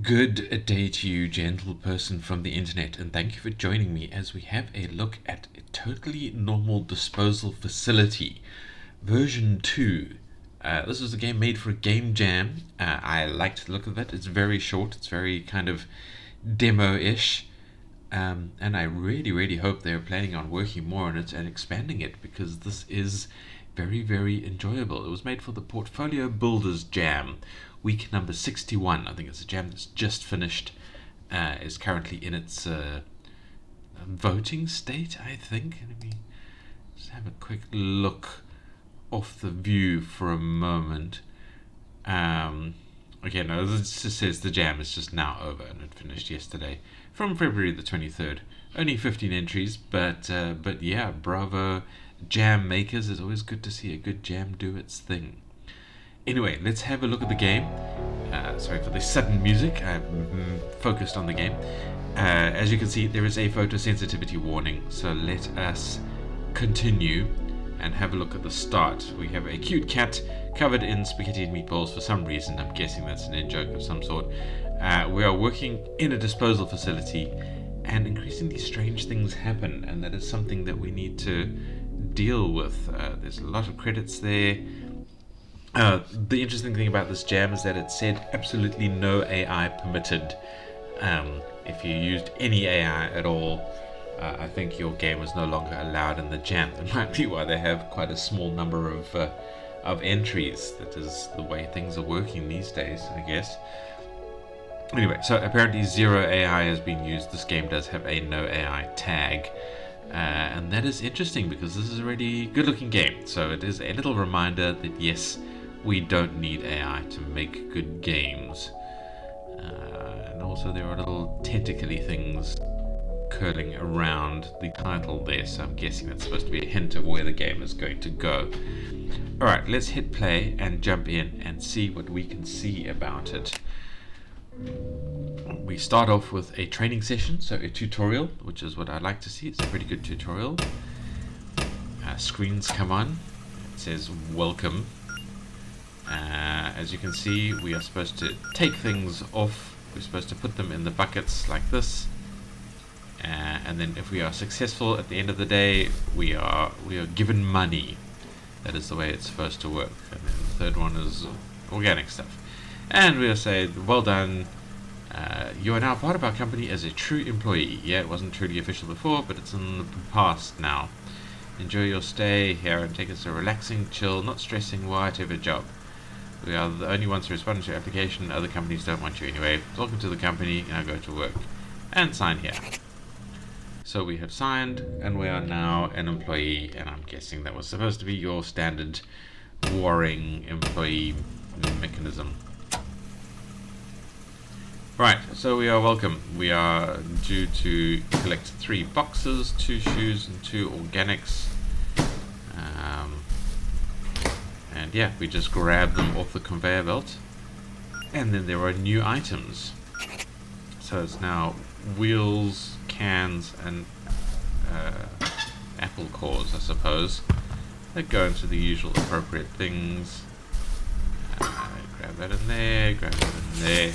Good day to you, gentle person from the internet, and thank you for joining me as we have a look at a totally normal disposal facility, version 2. This was a game made for a game jam. I liked the look of it. It's very short, it's very kind of demo-ish, and I really hope they're planning on working more on it and expanding it, because this is very enjoyable. It was made for the Portfolio Builders Jam, week number 61. I think it's a jam that's just finished, is currently in its voting state, I think. Let me just have a quick look off the view for a moment. Okay, no, this just says the jam is just now over and it finished yesterday, from February the 23rd. Only 15 entries, but yeah, bravo jam makers. It's always good to see a good jam do its thing. Anyway, let's have a look at the game. Sorry for the sudden music. I'm focused on the game. As you can see, there is a photosensitivity warning, so let us continue and have a look at the start. We have a cute cat covered in spaghetti and meatballs for some reason. I'm guessing that's an in-joke of some sort. We are working in a disposal facility, and increasingly strange things happen, and that is something that we need to deal with. There's a lot of credits there. The interesting thing about this jam is that it said absolutely no AI permitted. If you used any AI at all, I think your game is no longer allowed in the jam. That might be why they have quite a small number of entries. That is the way things are working these days, I guess. Anyway, so apparently zero AI has been used. This game does have a no AI tag. And that is interesting because this is a really good looking game. So it is a little reminder that yes, we don't need AI to make good games. And also there are little tentacly things curling around the title there, so I'm guessing that's supposed to be a hint of where the game is going to go. Alright, let's hit play and jump in and see what we can see about it. We start off with a training session, so a tutorial, which is what I like to see. It's a pretty good tutorial. Screens come on. It says welcome. As you can see, we are supposed to take things off. We're supposed to put them in the buckets like this. And then if we are successful at the end of the day, we are given money. That is the way it's supposed to work. And then the third one is organic stuff. And we'll say, well done. You are now part of our company as a true employee. Yeah, it wasn't truly official before, but it's in the past now. Enjoy your stay here and take us a relaxing, chill, not stressing, whatever job. We are the only ones who respond to your application. Other companies don't want you anyway. Welcome to the company. Now go to work. And sign here. So we have signed, and we are now an employee, and I'm guessing that was supposed to be your standard warring employee mechanism. Right, so we are welcome. We are due to collect 3 boxes, 2 shoes and 2 organics. And yeah, we just grab them off the conveyor belt. And then there are new items. So it's now wheels, cans and apple cores, I suppose. That go into the usual appropriate things. Grab that in there, grab that in there.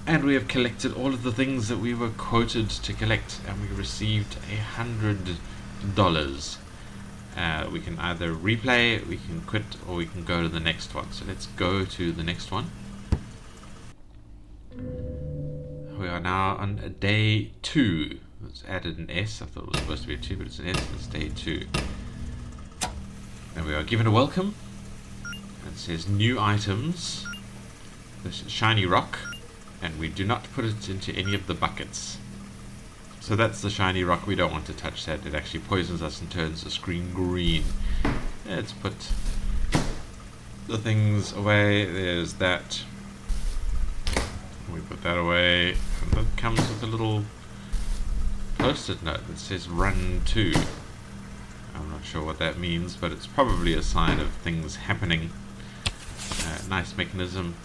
And we have collected all of the things that we were quoted to collect, and we received $100. We can either replay, we can quit, or we can go to the next one. So let's go to the next one. We are now on day 2. It's added an S. I thought it was supposed to be a 2, but it's an S. It's day 2. And we are given a welcome. It says new items. This is shiny rock. And we do not put it into any of the buckets. So that's the shiny rock. We don't want to touch that. It actually poisons us and turns the screen green. Let's put the things away. There's that. We put that away. And that comes with a little post-it note that says run to. I'm not sure what that means, but it's probably a sign of things happening. Nice mechanism.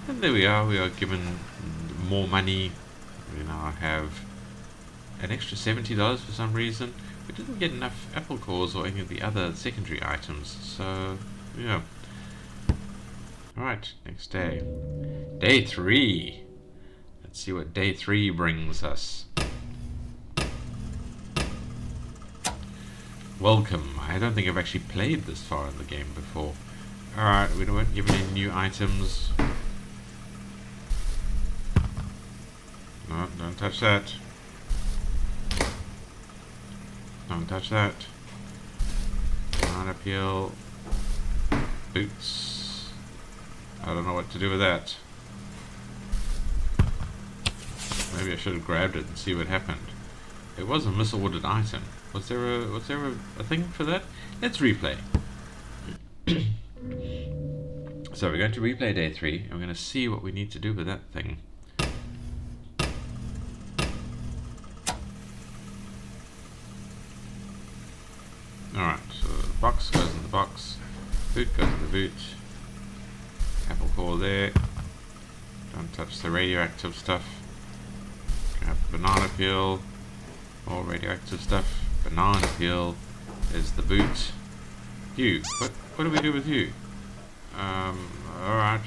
And there we are given more money. We now have an extra $70 for some reason. We didn't get enough apple cores or any of the other secondary items, so yeah. Alright, next day. Day 3. Let's see what day 3 brings us. Welcome. I don't think I've actually played this far in the game before. Alright, we don't give any new items. No, don't touch that. Don't touch that. Banana peel. Boots. I don't know what to do with that. Maybe I should have grabbed it and see what happened. It was a misordered item. Was there a thing for that? Let's replay. So we're going to replay day 3 and we're going to see what we need to do with that thing. Alright, so the box goes in the box, boot goes in the boot, apple core there, don't touch the radioactive stuff, grab the banana peel, more radioactive stuff, banana peel is the boot. You, what do we do with you? Alright.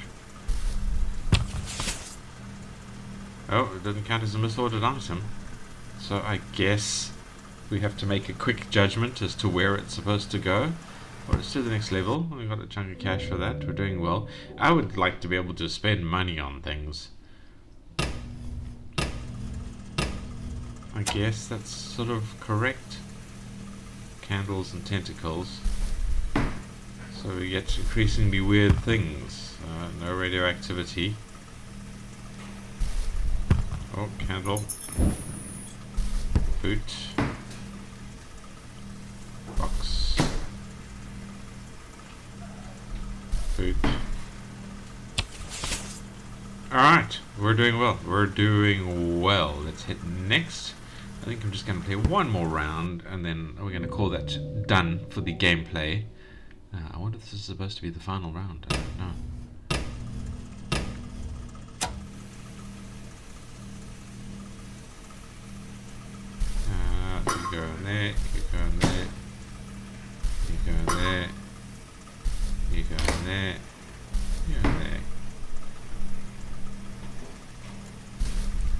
Oh, it doesn't count as a misordered item, so I guess we have to make a quick judgment as to where it's supposed to go. Well, it's to the next level. We got a chunk of cash for that. We're doing well. I would like to be able to spend money on things. I guess that's sort of correct. Candles and tentacles. So we get increasingly weird things. No radioactivity. Oh, candle. Boot. Box. Boot. Alright, we're doing well. We're doing well. Let's hit next. I think I'm just going to play one more round and then we're going to call that done for the gameplay. I wonder if this is supposed to be the final round. I don't know. Keep going there, keep going there, keep going there, keep going there, keep going there.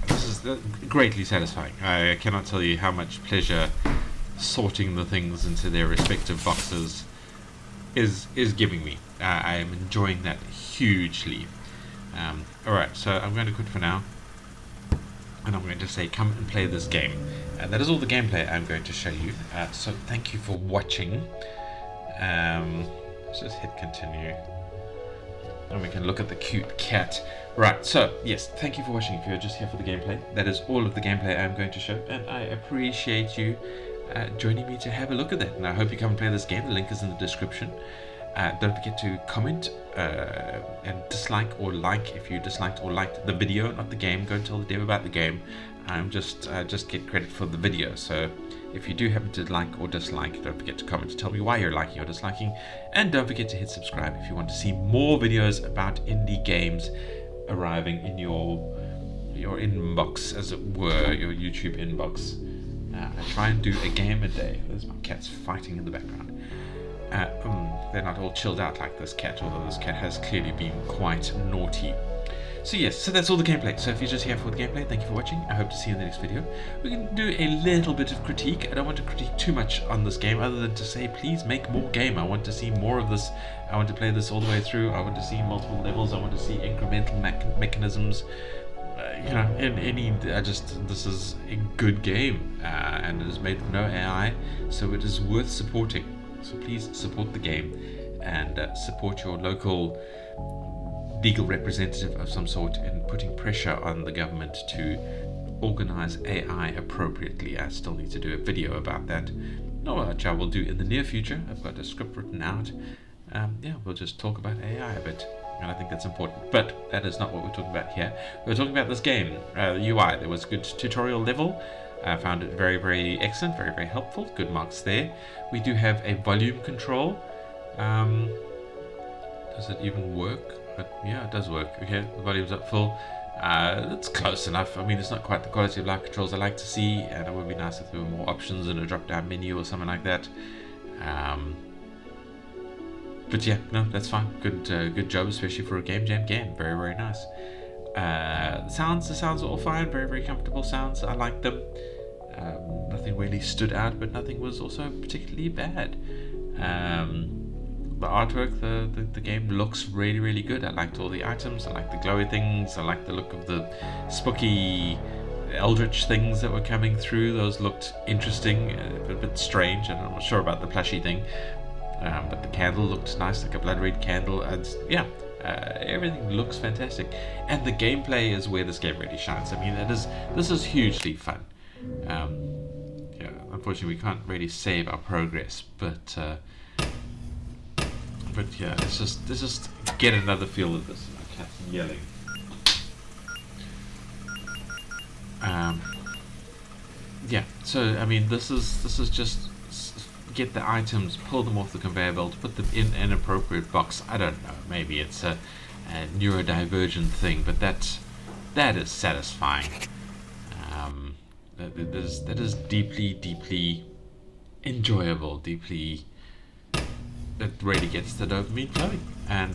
This is greatly satisfying. I cannot tell you how much pleasure sorting the things into their respective boxes is giving me. I am enjoying that hugely. Alright, so I'm going to quit for now. And I'm going to say come and play this game. That is all the gameplay I'm going to show you. So thank you for watching. Let's just hit continue. And we can look at the cute cat. Right, so yes, thank you for watching. If you're just here for the gameplay, that is all of the gameplay I'm going to show. And I appreciate you joining me to have a look at that. And I hope you come and play this game. The link is in the description. Don't forget to comment and dislike or like if you disliked or liked the video, not the game. Go and tell the dev about the game. I'm just get credit for the video. So if you do happen to like or dislike, don't forget to comment to tell me why you're liking or disliking. And don't forget to hit subscribe if you want to see more videos about indie games arriving in your inbox, as it were, your YouTube inbox. I try and do a game a day. There's my cats fighting in the background. They're not all chilled out like this cat, although this cat has clearly been quite naughty. So yes, so that's all the gameplay. So if you're just here for the gameplay, thank you for watching. I hope to see you in the next video. We can do a little bit of critique. I don't want to critique too much on this game other than to say please make more game. I want to see more of this. I want to play this all the way through. I want to see multiple levels. I want to see incremental mechanisms. You know, this is a good game and it is made with no AI, so it is worth supporting. So please support the game and support your local legal representative of some sort in putting pressure on the government to organize AI appropriately. I still need to do a video about that, which I will do in the near future. I've got a script written out. Yeah, we'll just talk about AI a bit, and I think that's important. But that is not what we're talking about here. We're talking about this game, the UI. There was a good tutorial level. I found it very, very excellent, very, very helpful. Good marks there. We do have a volume control. Does it even work? But yeah, it does work. Okay, the volume's up full. It's close enough. I mean, it's not quite the quality of life controls I like to see, and it would be nice if there were more options in a drop-down menu or something like that. But yeah, no, that's fine. Good job, especially for a game jam game. Very, very nice. The sounds are all fine, very very comfortable sounds. I like them. Nothing really stood out, but nothing was also particularly bad. The artwork, the game looks really really good. I liked all the items. I liked the glowy things. I liked the look of the spooky eldritch things that were coming through. Those looked interesting, a bit strange, and I'm not sure about the plushy thing. But the candle looked nice, like a blood red candle, and yeah, everything looks fantastic. And the gameplay is where this game really shines. I mean, this is hugely fun. Yeah, unfortunately, we can't really save our progress, but yeah, let's just get another feel of this. My cat's yelling. Yeah, so I mean, this is just get the items, pull them off the conveyor belt, put them in an appropriate box. I don't know, maybe it's a neurodivergent thing, but that is satisfying. That is deeply enjoyable, deeply. It really gets the dopamine flowing, and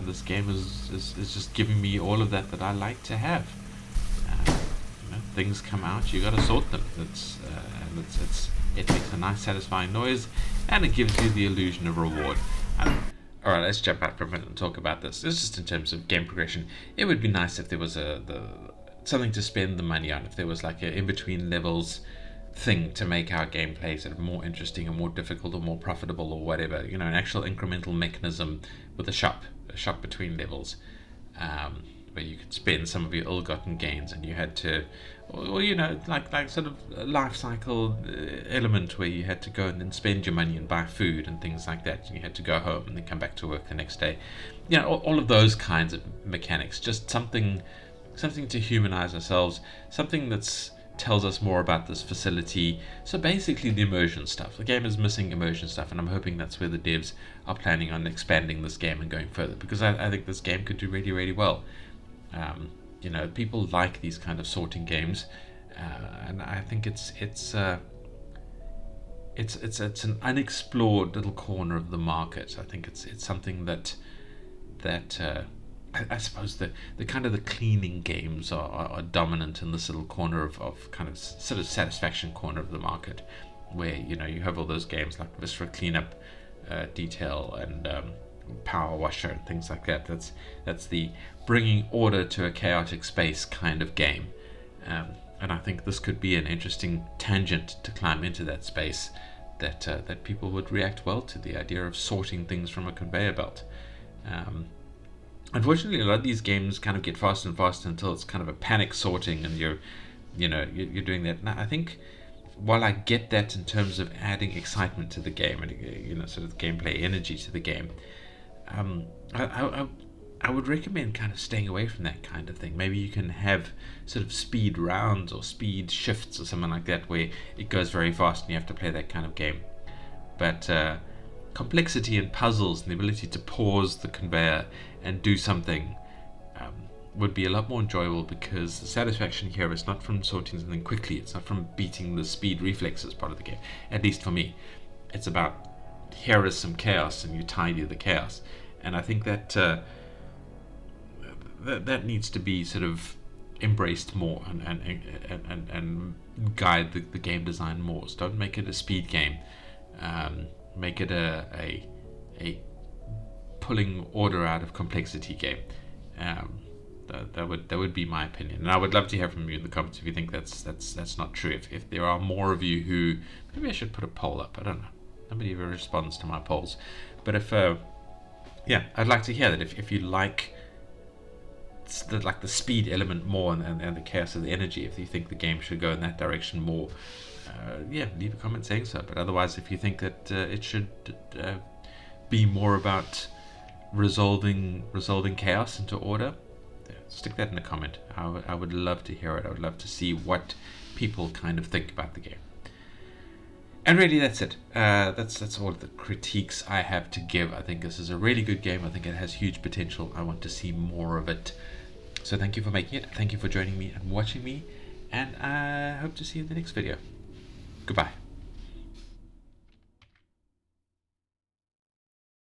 this game is just giving me all of that I like to have. Things come out, you got to sort them. It makes a nice satisfying noise, and it gives you the illusion of reward. All right, let's jump out for a minute and talk about this. This is just in terms of game progression. It would be nice if there was something to spend the money on. If there was like a in between levels thing to make our gameplay sort of more interesting or more difficult or more profitable or whatever. An actual incremental mechanism with a shop between levels. Where you could spend some of your ill-gotten gains, and you had to, or like sort of a life cycle element where you had to go and then spend your money and buy food and things like that. And you had to go home and then come back to work the next day. All of those kinds of mechanics. Just something to humanize ourselves. Something that tells us more about this facility. So basically, the immersion stuff. The game is missing immersion stuff, and I'm hoping that's where the devs are planning on expanding this game and going further, because I think this game could do really really well. People like these kind of sorting games, and I think it's an unexplored little corner of the market. I think it's something that I suppose the kind of the cleaning games are dominant in this little corner of kind of sort of satisfaction corner of the market, where you have all those games like Viscera Cleanup, Detail, and Power Washer and things like that. That's the bringing order to a chaotic space kind of game, and I think this could be an interesting tangent to climb into that space. That people would react well to the idea of sorting things from a conveyor belt. Unfortunately, a lot of these games kind of get faster and faster until it's kind of a panic sorting, and you're doing that. Now, I think while I get that in terms of adding excitement to the game and sort of gameplay energy to the game, I would recommend kind of staying away from that kind of thing. Maybe you can have sort of speed rounds or speed shifts or something like that, where it goes very fast and you have to play that kind of game. But complexity and puzzles and the ability to pause the conveyor and do something would be a lot more enjoyable, because the satisfaction here is not from sorting something quickly. It's not from beating the speed reflexes part of the game, at least for me. It's about, here is some chaos and you tidy the chaos. And I think that that needs to be sort of embraced more and guide the game design more. So don't make it a speed game. Make it a pulling order out of complexity game. That would be my opinion, and I would love to hear from you in the comments if you think that's not true. If there are more of you who, maybe I should put a poll up. I don't know. Nobody ever responds to my polls, but if I'd like to hear that. If you like the speed element more and the chaos of the energy, if you think the game should go in that direction more, leave a comment saying so. But otherwise, if you think that it should be more about resolving chaos into order, stick that in a comment. I would love to hear it. I would love to see what people kind of think about the game. And really, that's it. That's all the critiques I have to give. I think this is a really good game. I think it has huge potential. I want to see more of it. So thank you for making it. Thank you for joining me and watching me. And I hope to see you in the next video. Goodbye.